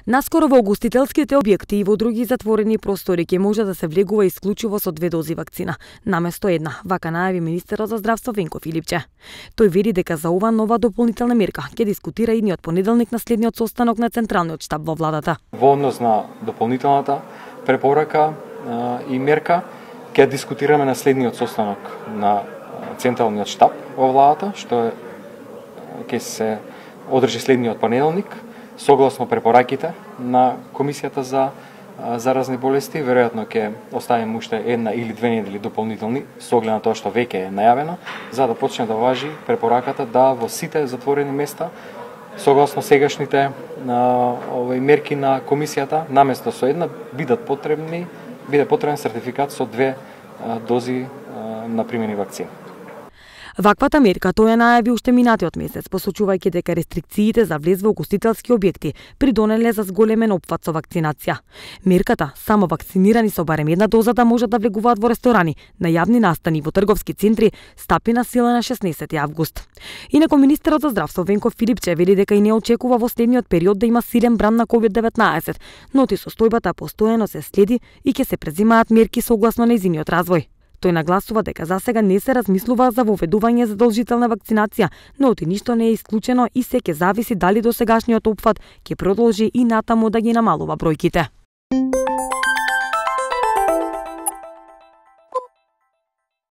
Наскоро во угостителските објекти и во други затворени простори ќе може да се влегува исклучиво со 2 дози вакцина, наместо една, вака најави министерот за здравство Венко Филипче. Тој вели дека за ова нова дополнителна мерка ќе дискутира идниот понеделник на следниот состанок на Централниот штаб во владата. Во однос на дополнителната препорака и мерка ќе дискутираме на следниот состанок на Централниот штаб во владата, што ќе се одржи следниот понеделник. Согласно препораките на Комисијата за заразни болести, веројатно ќе оставиме уште 1 или 2 недели дополнителни, со оглед на тоа што веќе е најавено, за да почне да важи препораката да во сите затворени места, согласно сегашните мерки на Комисијата, наместо со една биде потребен сертификат со 2 дози на примени вакцини. Ваквата мерка тој ја најави уште минатиот месец, посочувајќи дека рестрикциите за влез во угостителски објекти придонеле за зголемен опфат со вакцинација. Мерката само вакцинирани со барем 1 доза да можат да влегуваат во ресторани, на јавни настани и во трговски центри, стапи на сила на 16 август. Инаку министерот за здравство Венко Филипче вели дека и не очекува во следниот период да има силен бран на COVID-19, но состојбата постојано се следи и ќе се презимаат мерки согласно нејзиниот развој. Тој нагласува дека засега не се размислува за воведување задолжителна вакцинација, но ништо не е исклучено и се ќе зависи дали досегашниот опфат ќе продолжи и натаму да ги намалува бројките.